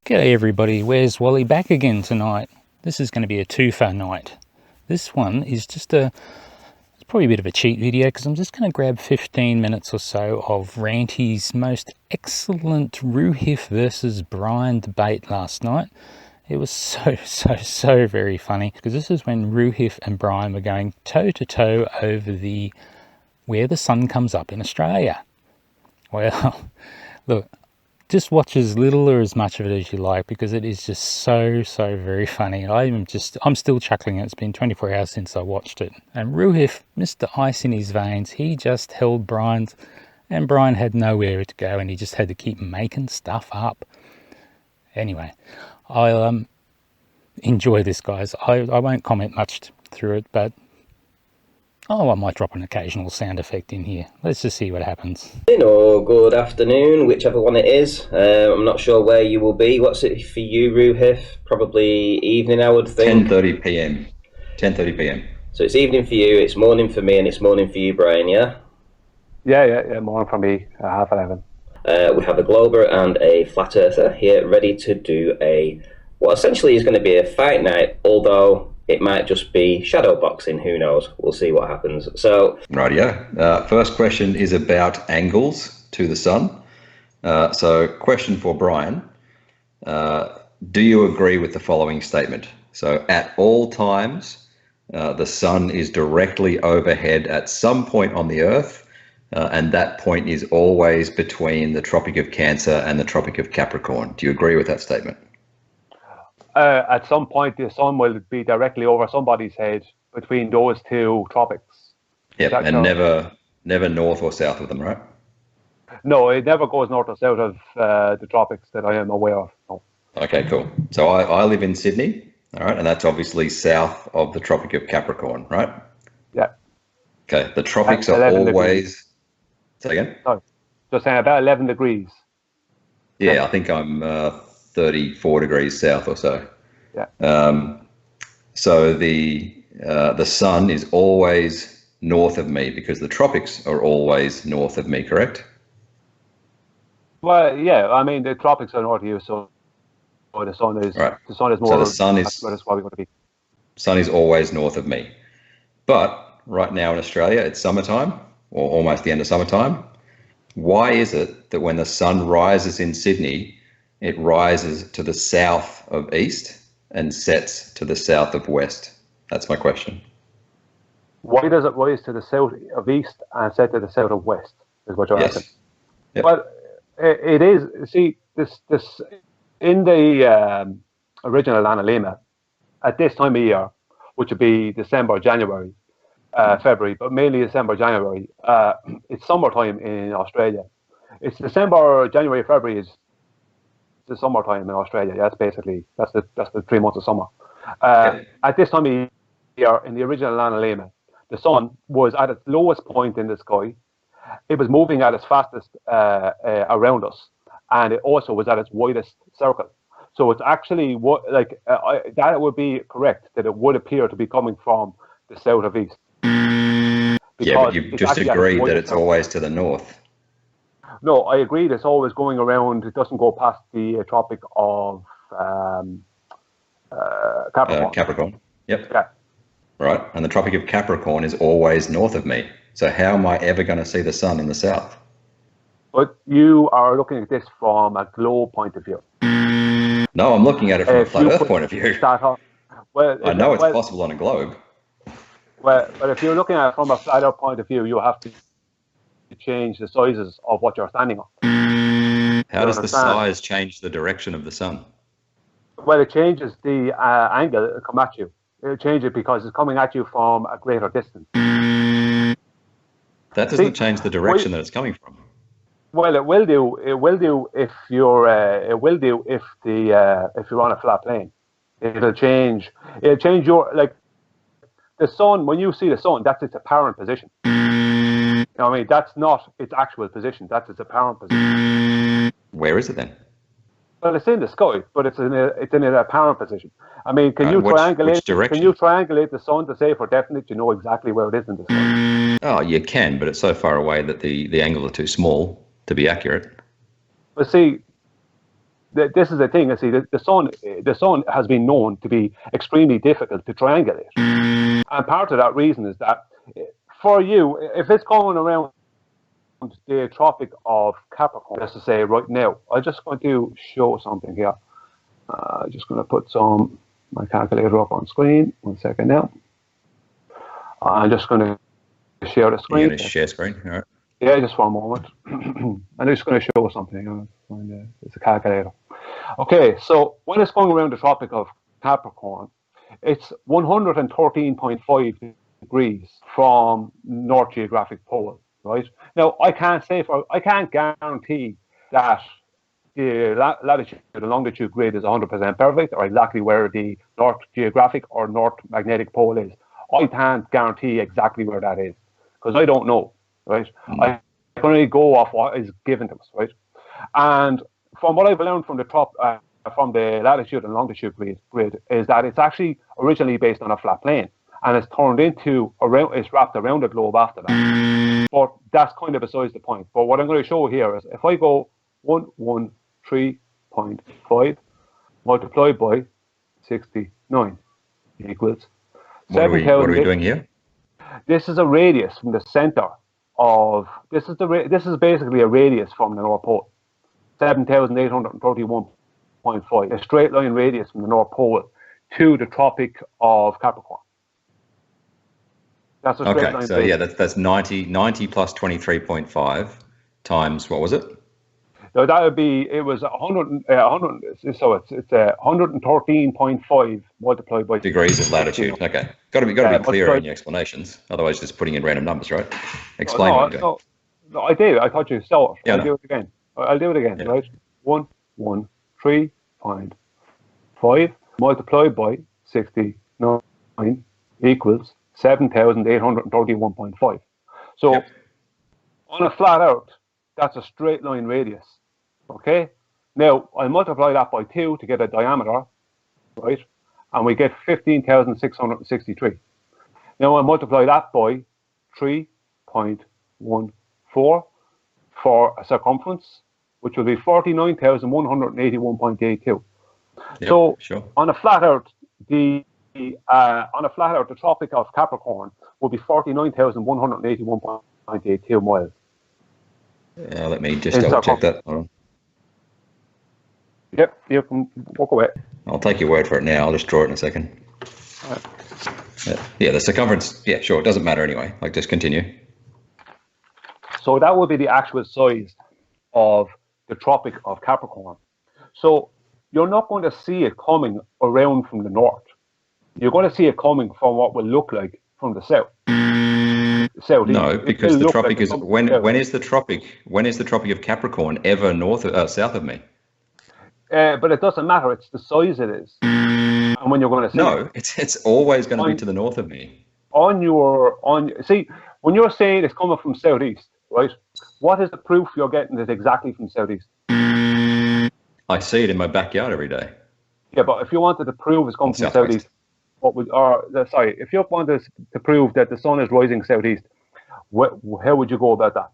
G'day everybody, where's Wally back again tonight? This is going to be a twofer night. This one is it's probably a bit of a cheat video because I'm just going to grab 15 minutes or so of Ranty's most excellent Roohif versus Brian debate last night. It was so very funny because this is when Roohif and Brian were going toe to toe over where the sun comes up in Australia. Well, look, just watch as little or as much of it as you like because it is just so very funny. I'm still chuckling. It's been 24 hours since I watched it. And Roohif, Mr. Ice in his veins, he just held Brian's, and Brian had nowhere to go and he just had to keep making stuff up. Anyway, I'll enjoy this, guys. I won't comment much through it, but I might drop an occasional sound effect in here. Let's just see what happens. Or good afternoon, whichever one it is. I'm not sure where you will be. What's it for you, Roohif? Probably evening, I would think. 10:30 p.m. 10:30 p.m. So it's evening for you, it's morning for me, and it's morning for you, Brian, yeah? Yeah, morning for me, 11:30. We have a Glober and a Flat Earther here ready to do what essentially is going to be a fight night, although it might just be shadow boxing, who knows? We'll see what happens. So, Rightio. First question is about angles to the sun. So question for Brian. Do you agree with the following statement? So at all times, the sun is directly overhead at some point on the Earth, and that point is always between the Tropic of Cancer and the Tropic of Capricorn. Do you agree with that statement? At some point, the sun will be directly over somebody's head between those two tropics. Yep, and never north or south of them, right? No, it never goes north or south of the tropics that I am aware of. No. Okay, cool. So I live in Sydney, all right, and that's obviously south of the Tropic of Capricorn, right? Yeah. Okay, the tropics are always... Degrees. Say again? Sorry, just saying about 11 degrees. Yeah, I think I'm 34 degrees south or so. Yeah. So the sun is always north of me because the tropics are always north of me, correct? Well, yeah. I mean, the tropics are north of you, so the sun is right. The sun is more. So the sun is. That's why we're going to be. Sun is always north of me, but right now in Australia it's summertime or almost the end of summertime. Why is it that when the sun rises in Sydney, it rises to the south of east and sets to the south of west? That's my question. Why does it rise to the south of east and set to the south of west? Is what you're asking. Yep. Well, it is. See, this in the original Analema at this time of year, which would be December, January, February, but mainly December, January. It's summertime in Australia. It's December, January, February is the summertime in Australia. That's the 3 months of summer. At this time of year, in the original Analema, the sun was at its lowest point in the sky. It was moving at its fastest around us, and it also was at its widest circle. So it's actually that would be correct, that it would appear to be coming from the south of east. Yeah, but you've just agreed that it's always to the north. No, I agree. It's always going around. It doesn't go past the Tropic of Capricorn. Capricorn. Yep. Yeah. Right. And the Tropic of Capricorn is always north of me. So how am I ever going to see the sun in the south? But you are looking at this from a globe point of view. No, I'm looking at it from a flat Earth point of view. I know it's possible on a globe. Well, but if you're looking at it from a flat Earth point of view, you have to change the sizes of what you're standing on. How does the size change the direction of the sun? Well, it changes the angle it come at you. It'll change it because it's coming at you from a greater distance. That doesn't change the direction that it's coming from. Well, it will do. It will do if you're. It will do if you're on a flat plane. It'll change. It'll change your the sun. When you see the sun, that's its apparent position. You know what I mean? That's not its actual position. That's its apparent position. Where is it then? Well, it's in the sky, but it's in an apparent position. I mean, can you triangulate? Can you triangulate the sun to say for definite you know exactly where it is in the sky? Oh, you can, but it's so far away that the angles are too small to be accurate. But see, this is the thing. I see the sun has been known to be extremely difficult to triangulate, and part of that reason is that for you, if it's going around the Tropic of Capricorn, let's just say right now, I'm just going to show something here. Just going to put my calculator up on screen. 1 second now. I'm just going to share the screen. You're going to share screen, all right. Yeah, just for a moment. I'm just going to show something. It's a calculator. Okay, so when it's going around the Tropic of Capricorn, it's 113.5 degrees from North Geographic Pole, right? Now, I can't guarantee that the latitude and longitude grid is 100% perfect, or exactly where the North Geographic or North Magnetic Pole is. I can't guarantee exactly where that is, because I don't know, right? I can only go off what is given to us, right? And from what I've learned from the latitude and longitude grid is that it's actually originally based on a flat plane, and it's wrapped around the globe after that. But that's kind of besides the point. But what I'm going to show here is if I go 113.5 multiplied by 69 equals. What are we doing here? This is a radius from the center of this is basically a radius from the North Pole, 7,831.5, a straight line radius from the North Pole to the Tropic of Capricorn. That's a straight line. So yeah, that's 90 plus 23.5 times, what was it? So that would be, it was 100, so it's 113.5 multiplied by degrees of latitude. Okay, got to be clearer in your explanations. Otherwise, just putting in random numbers, right? Explain what you're doing. No, I did. I thought you saw it. Yeah, I'll do it again. I'll do it again. Yeah. Right, 113.5 multiplied by 69 equals 7,831.5. So on a flat Earth, that's a straight line radius. Okay, now I multiply that by 2 to get a diameter, right? And we get 15,663. Now I multiply that by 3.14 for a circumference, which will be 49,181.82. So on a flat Earth, the Tropic of Capricorn will be 49,181.82 miles. Let me just double check that. Yep, you can walk away. I'll take your word for it now. I'll just draw it in a second. Right. Yeah, the circumference. Yeah, sure. It doesn't matter anyway. Like, just continue. So that would be the actual size of the Tropic of Capricorn. So you're not going to see it coming around from the north. You're going to see it coming from what will look like from the south. Southeast. No, because the tropic is when is the tropic of Capricorn ever south of me? But it doesn't matter. It's the size it is, and when you're going to see it's always going to be to the north of me. See, when you're saying it's coming from southeast, right? What is the proof you're getting is exactly from southeast? I see it in my backyard every day. Yeah, but if you wanted to prove it's coming from southeast, if you wanted to prove that the sun is rising southeast, how would you go about that?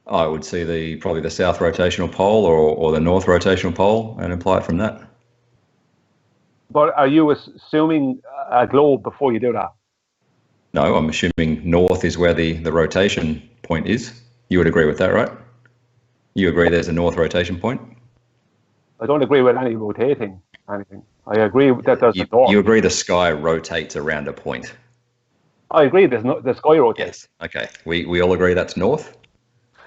I would see probably the south rotational pole or the north rotational pole and apply it from that. But are you assuming a globe before you do that? No, I'm assuming north is where the rotation point is. You would agree with that, right? You agree there's a north rotation point? I don't agree with any rotating anything. I agree that there's a north. You agree the sky rotates around a point? I agree the sky rotates. Yes. Okay. We all agree that's north?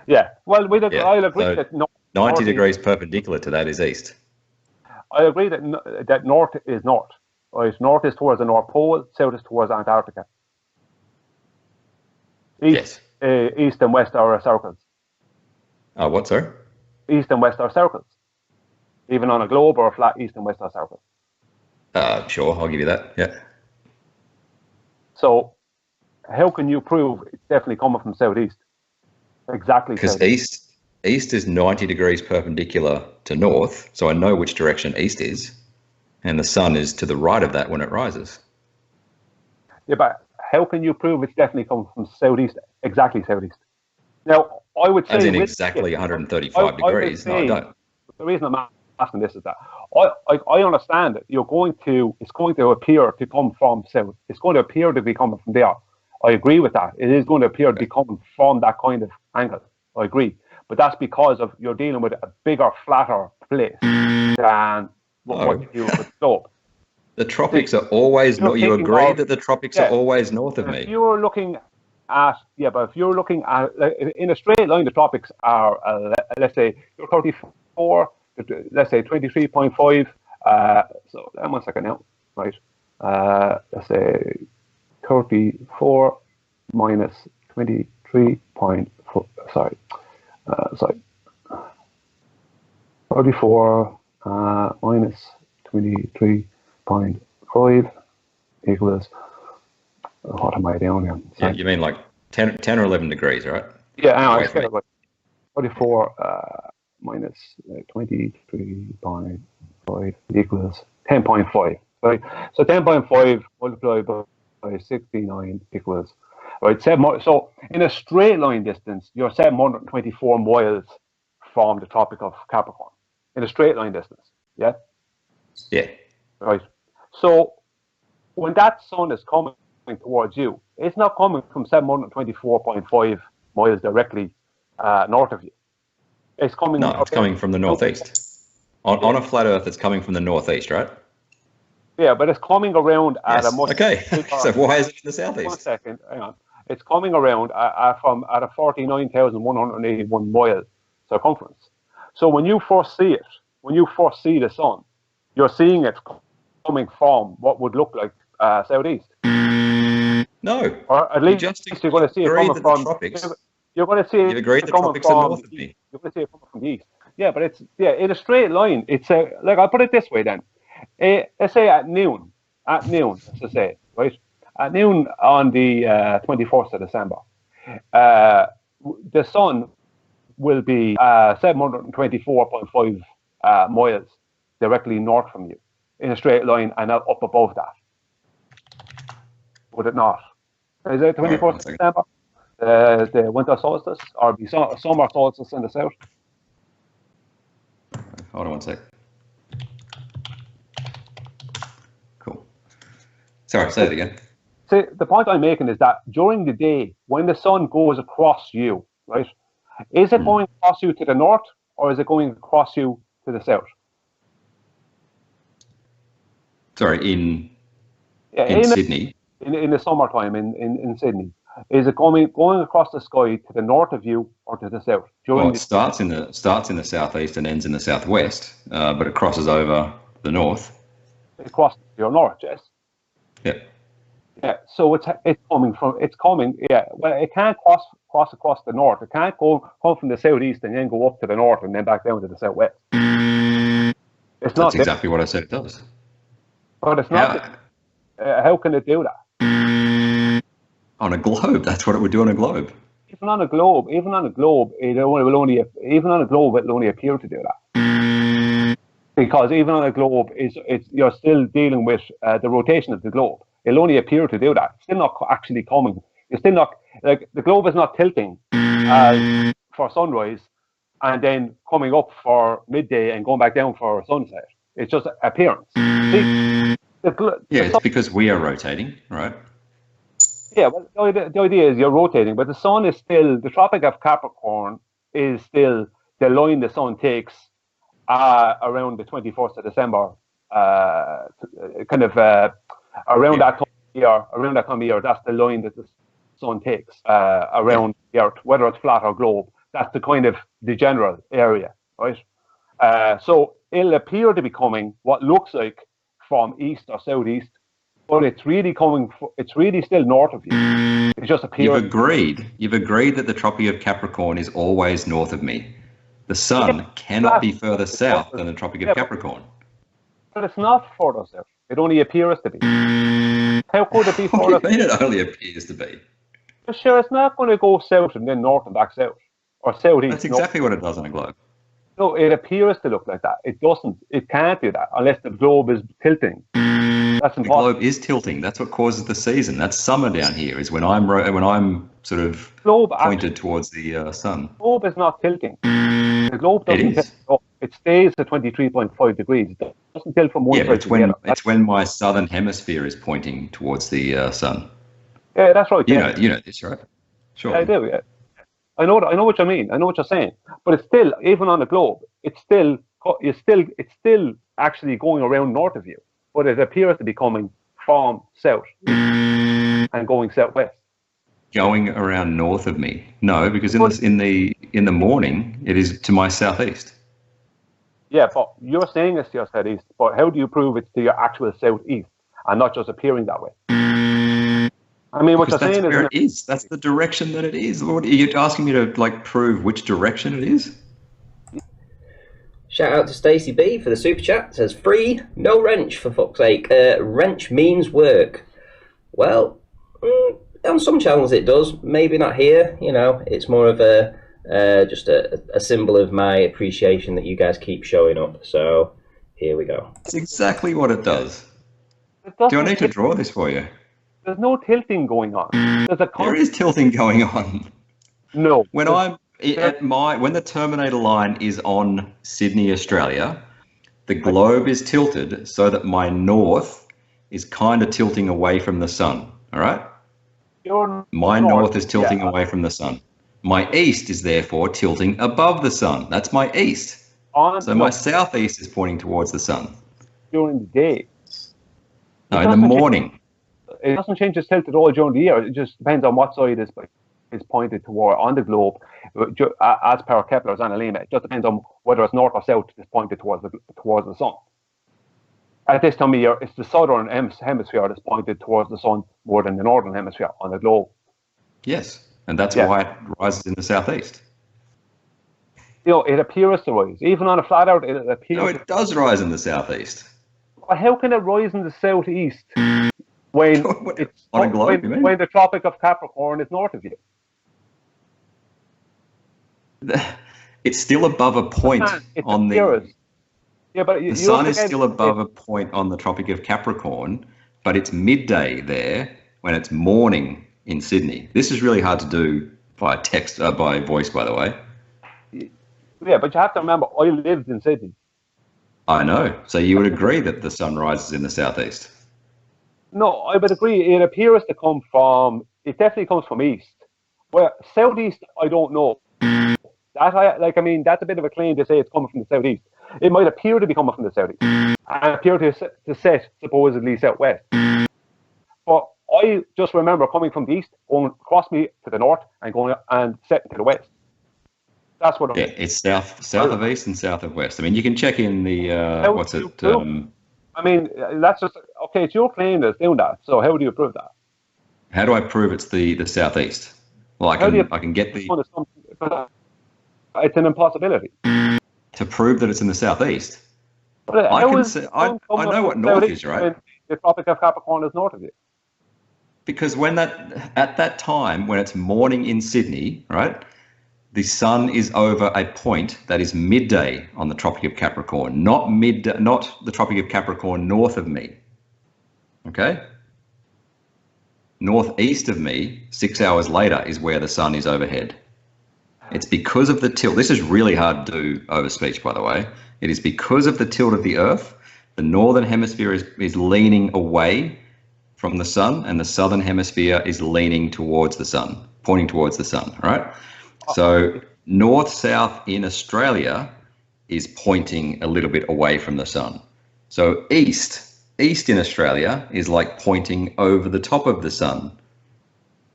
Yeah. Well, I'll agree that 90 degrees perpendicular to that is east. I agree that north is north. Right? North is towards the North Pole, south is towards Antarctica. East and west are circles. What, sir? East and west are circles. Even on a globe or a flat, east and west are circles. Sure, I'll give you that. Yeah. So, how can you prove it's definitely coming from southeast? Exactly. Because east is 90 degrees perpendicular to north, so I know which direction east is, and the sun is to the right of that when it rises. Yeah, but how can you prove it's definitely coming from southeast? Exactly southeast. Now, I would say... As in exactly 135 degrees. No, I don't. the reason I'm asking this is that I understand that it's going to appear to come from south. It's going to appear to be coming from there. I agree with that. It is going to appear to be coming from that kind of angle. I agree. But that's because of you're dealing with a bigger, flatter place than what you do with the globe. The tropics are always north. You agree that the tropics are always north of me? If you're looking at, but if you're looking at, in a straight line, the tropics are, let's say, you're 34, let's say 23.5. So, 1 second now, right? Let's say 34 minus 23.4, sorry. 34 minus 23.5 equals, what am I doing here? Yeah, you mean like 10 or 11 degrees, right? Yeah, I get it. 44 minus 23.5 equals 10.5, right? So 10.5 multiplied by 69 equals, right? So in a straight line distance, you're 724 miles from the Tropic of Capricorn. In a straight line distance, yeah? Yeah. Right. So when that sun is coming towards you, it's not coming from 724.5 miles directly north of you. It's coming. No, it's coming from the northeast. On a flat Earth, it's coming from the northeast, right? Yeah, but it's coming around at a much. Okay. So why is it in the southeast? 1 second, hang on. It's coming around at a 49,181 mile circumference. So when you first see it, when you first see the sun, you're seeing it coming from what would look like southeast. No. Or at least you're going to see it coming from the tropics. You're going to see You agree the tropics are north of me. You're going to see it coming from the east. Yeah, but it's in a straight line. It's like, I'll put it this way then. Let's say at noon, let's just say, right? At noon on the 21st of December, the sun will be 724.5 miles directly north from you in a straight line and up above that. Would it not? Is it 21st of December? The winter solstice or the summer solstice in the south? Hold on 1 sec. Cool. Sorry, say it again. See, the point I'm making is that during the day, when the sun goes across you, right, is it going across you to the north or is it going across you to the south? Sorry, in Sydney? In the summertime in Sydney. Is it going across the sky to the north of you or to the south? It starts in the southeast and ends in the southwest, but it crosses over the north. It crosses your north, yes. Yeah. Yeah. So it's coming. Yeah. Well, it can't cross across the north. It can't come from the southeast and then go up to the north and then back down to the southwest. That's exactly what I said it does. But it's not. How can it do that? On a globe, that's what it would do on a globe. Even on a globe, it'll only appear to do that. Because even on a globe, you're still dealing with the rotation of the globe. It'll only appear to do that. It's still not actually coming. You're still not, like, the globe is not tilting for sunrise and then coming up for midday and going back down for sunset. It's just appearance. See, it's because we are rotating, right? Yeah, well, the idea is you're rotating, but the sun is still, the Tropic of Capricorn is still the line the sun takes around the 21st of December, around that time of year, that's the line that the sun takes around the Earth, whether it's flat or globe. That's the kind of the general area, right? So it'll appear to be coming what looks like from east or southeast, but it's really still north of you. It just appears. You've agreed that the Tropic of Capricorn is always north of me. The sun cannot be further south than the Tropic of Capricorn. But it's not further south. It only appears to be. How could it be further? What do you mean it only appears to be? Sure, it's not going to go south and then north and back south. Or southeast. That's exactly what it does on a globe. No, it appears to look like that. It doesn't. It can't do that unless the globe is tilting. That's impossible. The globe is tilting. That's what causes the season. That's summer down here. Is when I'm sort of pointed towards the sun. The globe is not tilting. The globe doesn't tilt. It stays at 23.5 degrees. It doesn't tilt from one Yeah, side it's to the when other. it's when my southern hemisphere is pointing towards the sun. Yeah, that's right. You Yeah. know this, right? Sure. I do. Yeah. I know what you mean. I know what you're saying. But it's still, even on the globe, it's still actually going around north of you, but it appears to be coming from south and going southwest. Going around north of me? No, because in the morning it is to my southeast. Yeah, but you're saying it's to your southeast. But how do you prove it's to your actual southeast and not just appearing that way? I mean, what Because you're that's saying where it is. That's the direction that it is. What are you asking me to prove which direction it is? Shout out to Stacey B for the super chat. It says free, no wrench for fuck's sake. Wrench means work. Well, on some channels it does. Maybe not here. You know, it's more of just a symbol of my appreciation that you guys keep showing up. So here we go. That's exactly what it does. Do I need to draw this for you? There's no tilting going on. There is tilting going on. No. When when the Terminator line is on Sydney, Australia, the globe is tilted so that my north is kind of tilting away from the sun. All right. My north is tilting away from the sun. My east is therefore tilting above the sun. That's my east. So my southeast is pointing towards the sun. During the day. No, in the morning. It doesn't change its tilt at all during the year. It just depends on what side is pointed toward on the globe. As per Kepler's analemma, it just depends on whether it's north or south is pointed towards the sun. At this time of year, it's the southern hemisphere that's pointed towards the sun more than the northern hemisphere on the globe. Yes, and that's why it rises in the southeast. You know, it appears to rise. Even on a flat Earth, it appears. No, it does rise in the southeast. How can it rise in the southeast when it's on a globe, you mean? When the Tropic of Capricorn is north of you? It's still above a point on the. Yeah, but the sun is still above a point on the Tropic of Capricorn, but it's midday there when it's morning in Sydney. This is really hard to do by text, by voice, by the way. Yeah, but you have to remember, I lived in Sydney. I know. So you would agree that the sun rises in the southeast? No, I would agree. It appears to come from. It definitely comes from east. Well, southeast, I don't know. That's a bit of a claim to say it's coming from the southeast. It might appear to be coming from the southeast and appear to set supposedly southwest. But I just remember coming from the east, going across me to the north, and going and setting to the west. That's what. It's south of east and south of west. I mean, you can check in the what's it? I mean, that's just okay. It's your claim that's doing that. So how do you prove that? How do I prove it's the southeast? Well, I can get the. It's an impossibility. To prove that it's in the southeast. But I know what north is, right? The Tropic of Capricorn is north of you. Because at that time, when it's morning in Sydney, right, the sun is over a point that is midday on the Tropic of Capricorn, not the Tropic of Capricorn north of me. Okay? Northeast of me, 6 hours later, is where the sun is overhead. It's because of the tilt. This is really hard to do over speech, by the way. It is because of the tilt of the Earth. The northern hemisphere is leaning away from the sun, and the southern hemisphere is leaning towards the sun, pointing towards the sun, right? So north-south in Australia is pointing a little bit away from the sun. So east in Australia is like pointing over the top of the sun.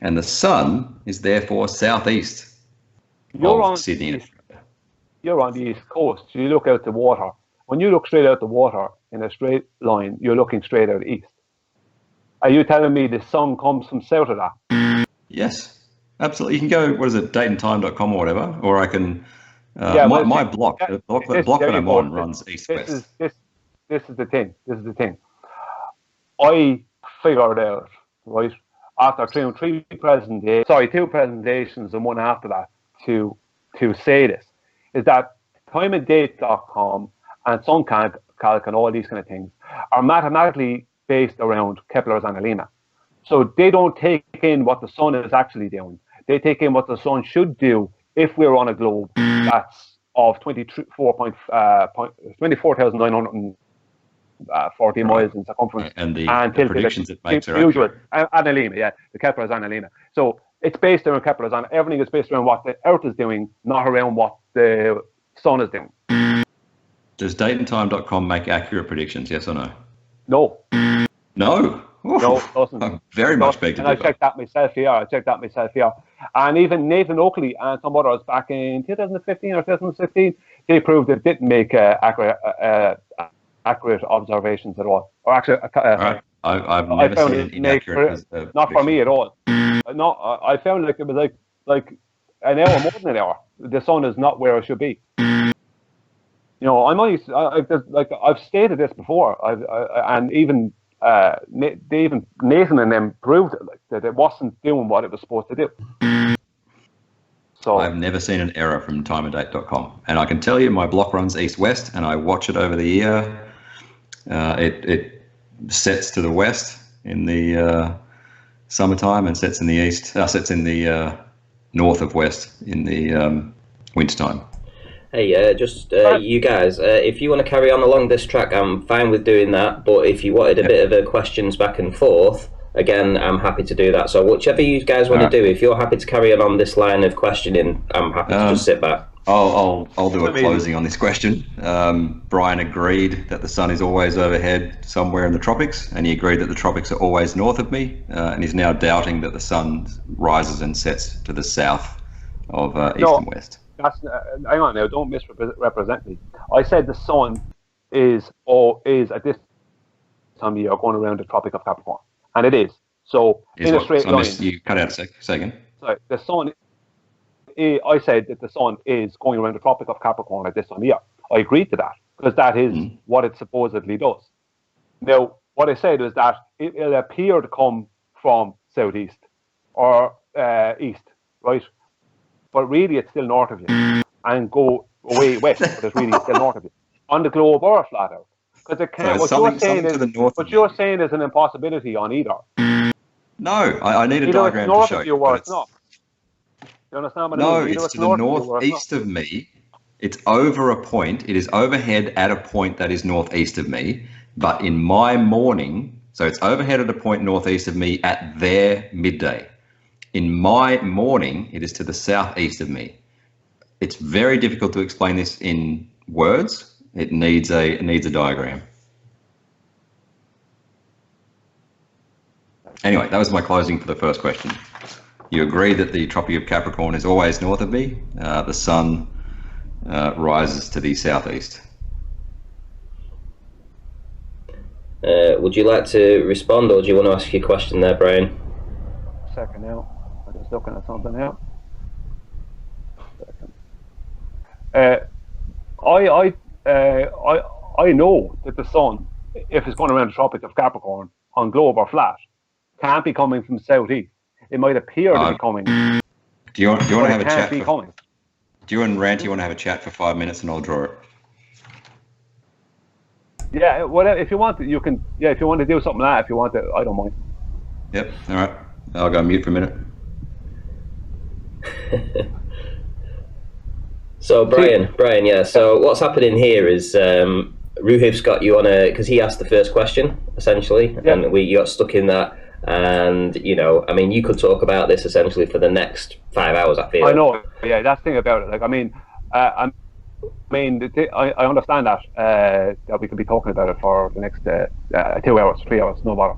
And the sun is therefore southeast. You're on Sydney. You're on the east coast. You look out the water. When you look straight out the water in a straight line, you're looking straight out east. Are you telling me the sun comes from south of that? Yes, absolutely. You can go, what is it, dateandtime.com or whatever, or I can. My block, the block that I'm on runs east-west. This is the thing. This is the thing. I figured out, right, after two presentations and one after that, to say this, is that timeanddate.com and SunCalc and all these kind of things are mathematically based around Kepler's analemma. So they don't take in what the sun is actually doing. They take in what the sun should do if we're on a globe that's of 24,940 miles in circumference, and the tilted predictions it makes are usual accurate. analemma, yeah, the Kepler's analemma. So it's based around Kepler's analemma. Everything is based around what the Earth is doing, not around what the Sun is doing. Does dateandtime.com make accurate predictions? Yes or no? No. No. No, it doesn't. I very much beg to differ. And I checked that myself here. And even Nathan Oakley and some others back in 2015 or 2016, they proved it didn't make accurate observations at all. Or actually, right. I've never seen an inaccurate not for me at all. No, I found like it was like an hour more than an hour. The Sun is not where it should be. You know, I've stated this before, and even Nathan and them proved it, like, that it wasn't doing what it was supposed to do. So I've never seen an error from timeanddate.com, and I can tell you my block runs east-west, and I watch it over the year. It sets to the west in the summertime and sets in the east. Sets in the north of west in the wintertime. Hey, you guys, if you want to carry on along this track, I'm fine with doing that. But if you wanted a bit of a questions back and forth, again, I'm happy to do that. So whichever you guys want to do, if you're happy to carry on this line of questioning, I'm happy to just sit back. I'll do a closing on this question. Brian agreed that the Sun is always overhead somewhere in the tropics, and he agreed that the tropics are always north of me, and he's now doubting that the Sun rises and sets to the south of east and west. Hang on now, don't misrepresent me. I said the Sun is at this time of year going around the Tropic of Capricorn, and it is. So in a straight line. You cut out a second. Sorry, the Sun. I said that the Sun is going around the Tropic of Capricorn at this time of year. I agreed to that because that is what it supposedly does. Now, what I said is that it'll appear to come from southeast or east, right? But really it's still north of you, and go away west, but it's really still north of you, on the globe or flat Earth. Because it can't. What you're saying is an impossibility on either. No, I need a diagram to show you. Or it's not. You understand what I mean? No, it's to the northeast of me. It's over a point. It is overhead at a point that is northeast of me. But in my morning, so it's overhead at a point northeast of me at their midday. In my morning, it is to the southeast of me. It's very difficult to explain this in words. It needs a diagram. Anyway, that was my closing for the first question. You agree that the Tropic of Capricorn is always north of me. The Sun rises to the southeast. Would you like to respond, or do you want to ask your question there, Brian? Second now. I'm just looking at something now. I know that the Sun, if it's going around the Tropic of Capricorn on globe or flat, can't be coming from southeast. It might appear to be coming. Do you want to have a chat? Coming. Do you and Ranty want to have a chat for 5 minutes, and I'll draw it? Yeah, whatever. If you want to, you can. Yeah, if you want to do something like that, if you want to, I don't mind. Yep. All right. I'll go mute for a minute. So Brian, yeah. So what's happening here is Roohif's got you on because he asked the first question essentially, and you got stuck in that. And you know, I mean, you could talk about this essentially for the next 5 hours. I feel. I know. Yeah, that's the thing about it. Like, I understand that we could be talking about it for the next 2 hours, 3 hours, no matter.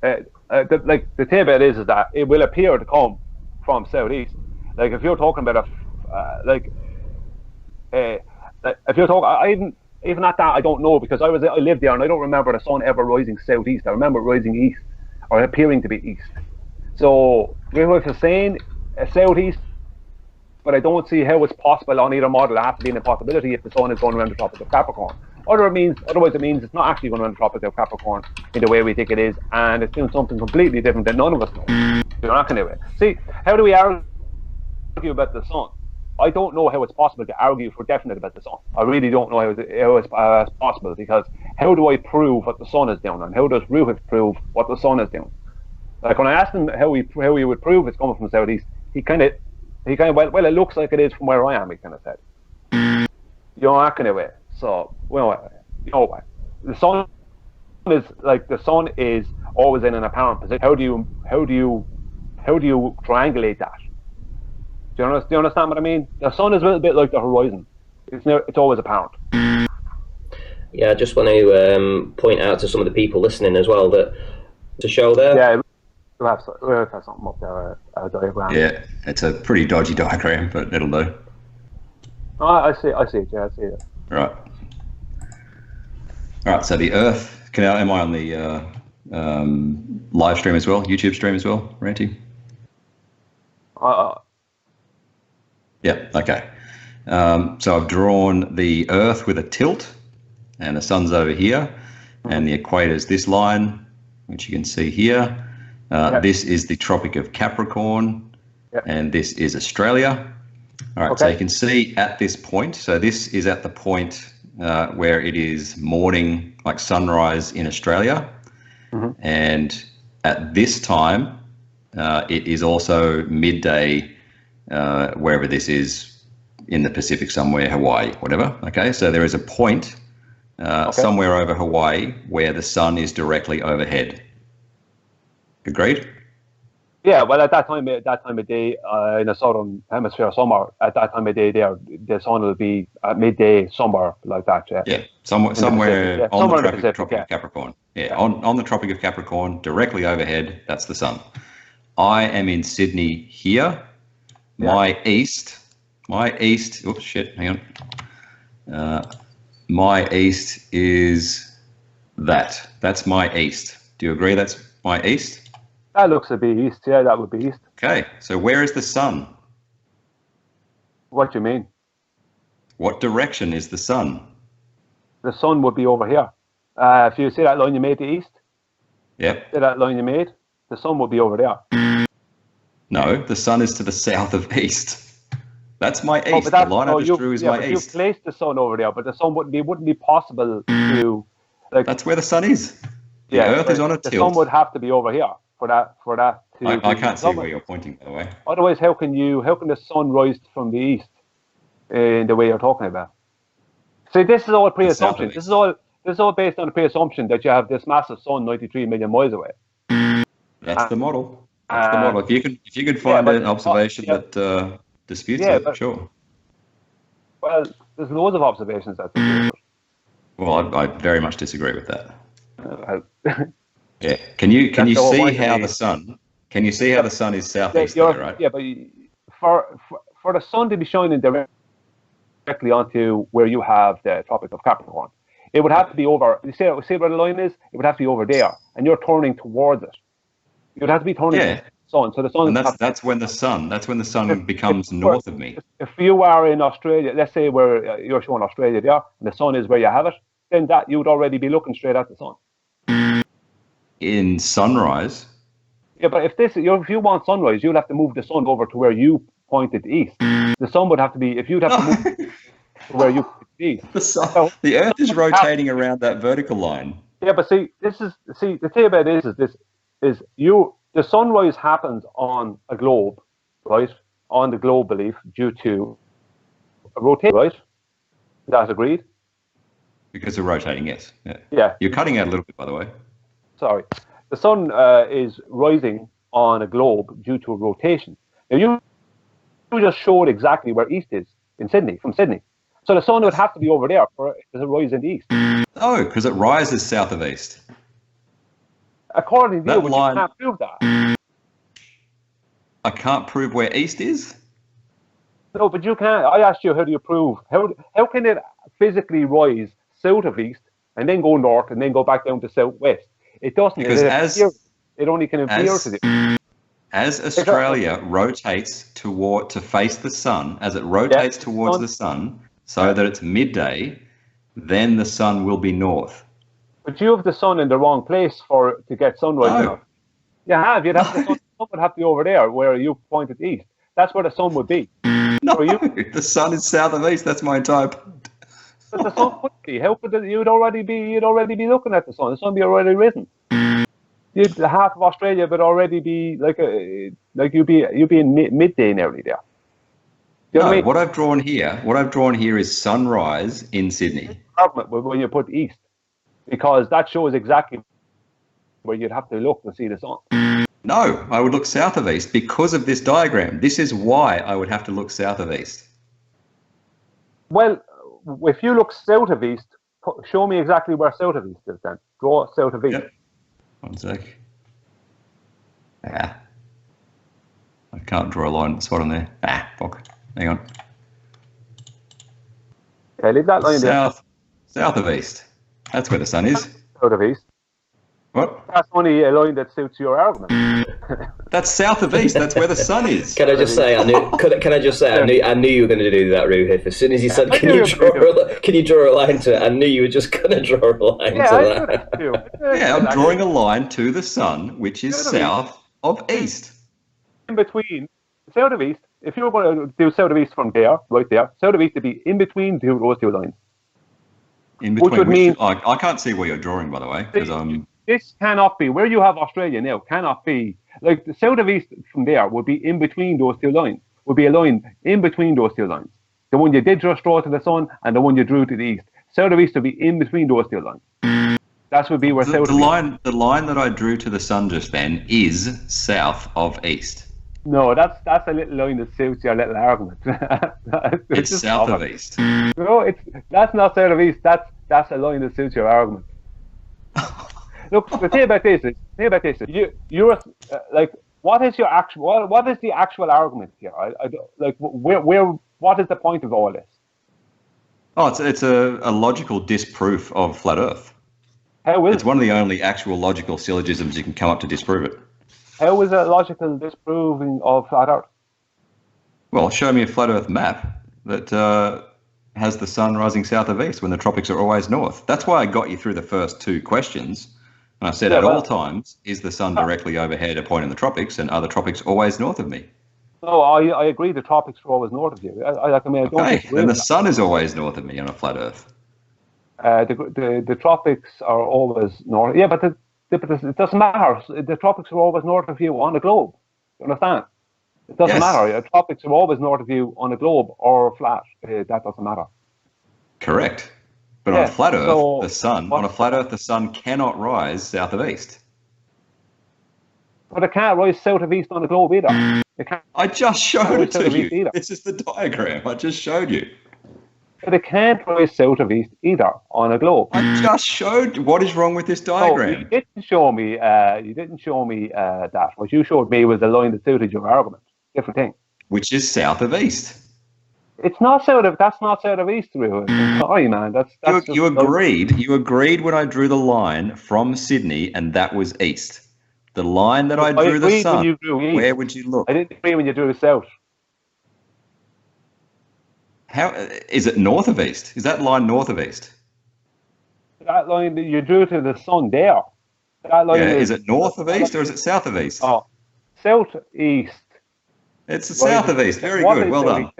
The thing about it is that it will appear to come from southeast. Like if you're talking about if you're talking, even at that, I don't know, because I lived there and I don't remember the Sun ever rising southeast. I remember rising east, or appearing to be east. So Roohif is saying southeast, but I don't see how it's possible on either model. It has to be an impossibility if the Sun is going around the Tropic of Capricorn. Otherwise it means it's not actually going around the Tropic of Capricorn in the way we think it is, and it's doing something completely different that none of us know. You're not going to do it. See, how do we argue about the Sun? I don't know how it's possible to argue for definite about the Sun. I really don't know how it's possible, because how do I prove what the Sun is doing, and how does Roohif prove what the Sun is doing? Like when I asked him how he would prove it's coming from the southeast, he kind of He kind of well, it looks like it is from where I am. He kind of said, you know, that kind of way. So, well, you know, the sun is always in an apparent position. How do you triangulate that? Do you understand what I mean? The sun is a little bit like the horizon. It's always apparent. Yeah, I just want to point out to some of the people listening as well that to show there. Yeah, we'll have something up there, a diagram. Yeah, it's a pretty dodgy diagram, but it'll do. Oh, I see it. Yeah, I see it. Right. All right. So the Earth. Am I on the live stream as well? YouTube stream as well, Ranty? Yeah. Okay. So I've drawn the Earth with a tilt, and the sun's over here, and the equator is this line, which you can see here. This is the Tropic of Capricorn, and this is Australia. All right, so you can see at this point, so this is at the point where it is morning, like sunrise in Australia. And at this time, it is also midday, wherever this is in the Pacific somewhere, Hawaii, whatever. Okay, so there is a point somewhere over Hawaii where the sun is directly overhead. Agreed? Yeah, well, at that time of day, in the southern hemisphere, summer, at that time of day, the sun will be at midday, somewhere like that. Yeah, somewhere on the Tropic of Capricorn. Yeah, on the Tropic of Capricorn, directly overhead, that's the sun. I am in Sydney here. My east. Oops, shit. Hang on. My east is that. That's my east. Do you agree? That's my east. That looks to be east. Yeah, that would be east. Okay, so where is the sun? What do you mean? What direction is the sun? The sun would be over here. If you see that line you made to the east, yep. See that line you made? The sun would be over there. No, the sun is to the south of east. That's my east. The line I just drew is my east. You placed the sun over there, but the sun wouldn't be possible to. Like, that's where the sun is. The Earth is on a tilt. The sun would have to be over here for that to. I can't see where you're pointing, by the way. Otherwise, how can the sun rise from the east in the way you're talking about? See, this is all pre-assumption. This is all based on the pre-assumption that you have this massive sun 93 million miles away. That's the model. That's the model. If you could find an observation that disputes it, sure. Well, there's loads of observations that dispute it. Well, I very much disagree with that. Yeah. Can you see how the sun? Can you see how the sun is southeast? Right? Yeah, but for the sun to be shining directly onto where you have the Tropic of Capricorn, it would have to be over. You see where the line is? It would have to be over there, and you're turning towards it. You would have to be turning towards the sun. So the sun. And that's when the sun becomes north of me. If you are in Australia, let's say where you're showing Australia there, and the sun is where you have it, then that you would already be looking straight at the sun. In sunrise. Yeah, but if you want sunrise, you'll have to move the sun over to where you pointed east. The sun would have to be, if you'd have to move to where you pointed east. The Earth is rotating around that vertical line. Yeah, but the thing about this is the sunrise happens on a globe, right? On the globe belief due to a rotation, right? That's agreed? Because of rotating, yes. Yeah. You're cutting out a little bit, by the way. Sorry. The sun is rising on a globe due to a rotation. Now, you just showed exactly where east is from Sydney. So the sun would have to be over there for it to rise in the east. No, because it rises south of east. According to you, you can't prove that. I can't prove where east is? No, but you can't. I asked you, how do you prove? How can it physically rise south of east and then go north and then go back down to southwest? It doesn't. Because it only can appear to the. As Australia rotates to face the sun, as it rotates towards the sun, so that it's midday, then the sun will be north. But you have the sun in the wrong place to get sunrise enough. You have. The sun would have to be over there where you pointed east. That's where the sun would be. No, the sun is south of east. That's my entire point. But the sun would be. How could you'd already be looking at the sun? The sun would be already risen. Half of Australia would already be like you'd be in midday nearly there. You know what I No, mean? what I've drawn here is sunrise in Sydney. When you put east, because that shows exactly where you'd have to look to see the sun. No, I would look south of east because of this diagram. This is why I would have to look south of east. Well, if you look south of east, show me exactly where south of east is then. Draw south of east. Yep. One sec. I can't draw a line spot on there. Fuck. Hang on. Okay, leave that line there. South of east. That's where the sun is. South of east. What? That's only a line that suits your argument. That's south of east. That's where the sun is. Can I just say, I knew you were going to do that, Roohif. As soon as you said, can you draw a line to it? I knew you were just going to draw a line to that. Yeah, I'm drawing a line to the sun, which is south of east. In between, south of east, if you were going to do south of east from there, right there, south of east would be in between those two lines. In between, which would mean... I can't see where you're drawing, by the way, because I'm... This cannot be, where you have Australia now, cannot be, like the south of east from there would be in between those two lines, would be a line in between those two lines. The one you did just draw to the sun and the one you drew to the east. South of east would be in between those two lines. That would be where south of east. The line that I drew to the sun just then is south of east. No, that's a little line that suits your little argument. It's south of east. No, that's not south of east, that's a line that suits your argument. Look, the thing about this is, you're like, what is the actual argument here? What is the point of all this? Oh, it's a logical disproof of flat Earth. How is it's one of the only actual logical syllogisms you can come up to disprove it. How is it logical disproving of flat Earth? Well, show me a flat Earth map that has the sun rising south of east when the tropics are always north. That's why I got you through the first two questions. And I said all times, is the sun directly overhead a point in the tropics, and are the tropics always north of me? No, I agree the tropics are always north of you. I don't then the sun is always north of me on a flat Earth. The tropics are always north. Yeah, but it doesn't matter. The tropics are always north of you on a globe. You understand? It doesn't matter. The tropics are always north of you on a globe or flat. That doesn't matter. Correct. But on a flat Earth, the sun cannot rise south of east. But it can't rise south of east on a globe either. I just showed it to you. This is the diagram. I just showed you. But it can't rise south of east either on a globe. I just showed you. What is wrong with this diagram? No, you didn't show me. That. What you showed me was the line that suited your argument. Different thing. Which is south of east. It's not south of. That's not south of east, Roohif. Sorry, man. That's you agreed. You agreed when I drew the line from Sydney, and that was east. The line that I drew the sun. Where would you look? I didn't agree when you drew the south. How is it north of east? Is that line north of east? That line that you drew to the sun there. That line is it north of east or is it south of east? Oh, south east. It's the south of east. Very good. Well done.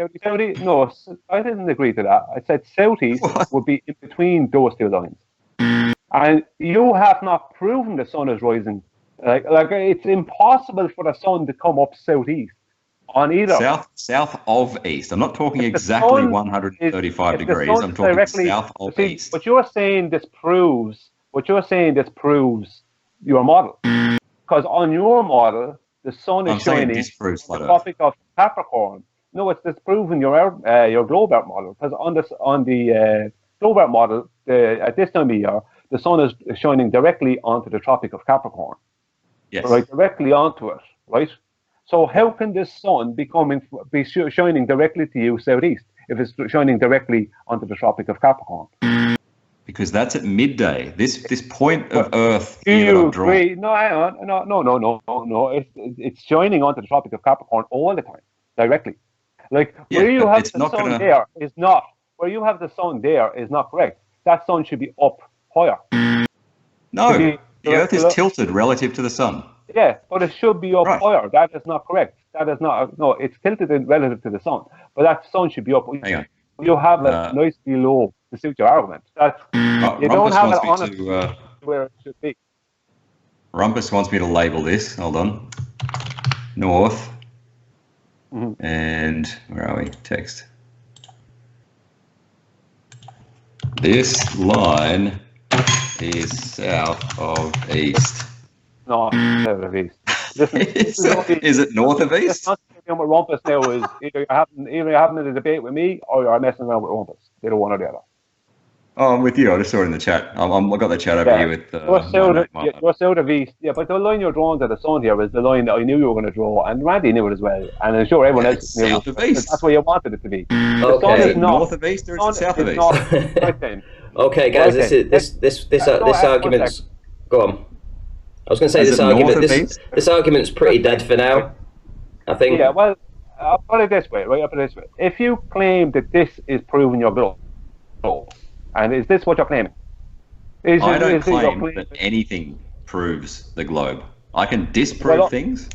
No, I didn't agree to that. I said southeast would be in between those two lines. And you have not proven the sun is rising. Like it's impossible for the sun to come up southeast on either. South of east. I'm not talking exactly 135 degrees. I'm talking south of east. But you're saying this proves your model. Because on your model, the sun is shining in the Tropic of Capricorn. No, it's disproving your globe Earth model. Because on the globe Earth model, at this time of year, the sun is shining directly onto the Tropic of Capricorn. Yes. Right, directly onto it. Right. So how can this sun be shining directly to you southeast if it's shining directly onto the Tropic of Capricorn? Because that's at midday. This point of Earth. Do you agree? No, hang on. No. It's shining onto the Tropic of Capricorn all the time, directly. Like where you have the sun there is not. Where you have the sun there is not correct. That sun should be up higher. No, the Earth is tilted relative to the sun. Yeah, but it should be up higher. That is not correct. That is not. No, it's tilted relative to the sun, but that sun should be up. Hang on. You have it nicely low to suit your argument. You don't have it on where it should be. Rumpus wants me to label this. Hold on. North. And where are we? Text. This line is south of east. No, south of east. Listen, Is it north of east? What Rumpus now is either you're having a debate with me or you're messing around with Rumpus. Either one or the other. Oh, I'm with you. I just saw it in the chat. I've got the chat over here with. You're south of east. Yeah, but the line you're drawing to the sun here is the line that I knew you were going to draw, and Randy knew it as well, and I'm sure everyone else knew south it. Of east. That's where you wanted it to be. Okay. Is it north of east or is it south of east? Right then. Okay, guys, this argument's go on. I was going to say this argument's pretty dead for now. I think. Yeah, well, I'll put it this way, right? If you claim that this is proving your goal, and is this what you're claiming? I don't claim that anything proves the globe. I can disprove things.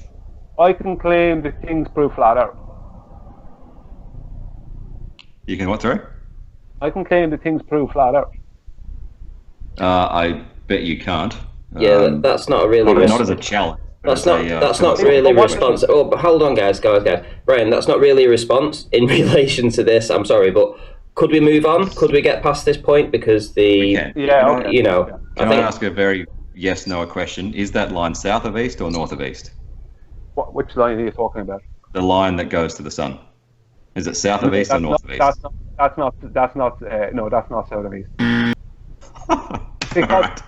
I can claim that things prove flat Earth. You can what, sorry? I can claim that things prove flat Earth. I bet you can't. Yeah, that's not a really... not as a challenge. That's not really a response. Oh, but hold on, guys. Brian, that's not really a response in relation to this. I'm sorry, but could we move on? Could we get past this point? Because Can I ask a very yes/no question? Is that line south of east or north of east? Which line are you talking about? The line that goes to the sun. Is it south of east or north of east? That's not south of east. Because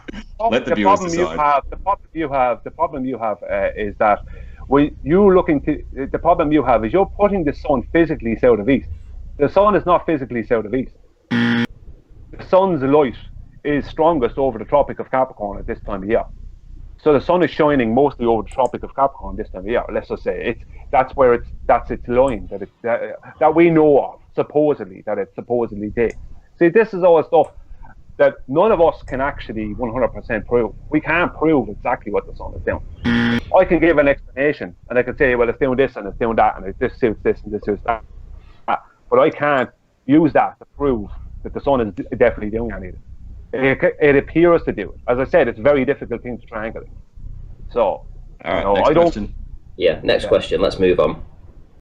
let the viewers decide. The problem you have is that the problem you have is you're putting the sun physically south of east. The sun is not physically south of east. The sun's light is strongest over the Tropic of Capricorn at this time of year. So the sun is shining mostly over the Tropic of Capricorn this time of year. Let's just say that's its line that we know of, supposedly, that it supposedly takes. See, this is all stuff that none of us can actually 100% prove. We can't prove exactly what the sun is doing. I can give an explanation, and I can say, well, it's doing this and it's doing that, and this suits this and this suits that. But I can't use that to prove that the sun is definitely doing anything. It appears to do it. As I said, it's a very difficult thing to triangulate. So, all right, next question. Yeah, next question. Let's move on.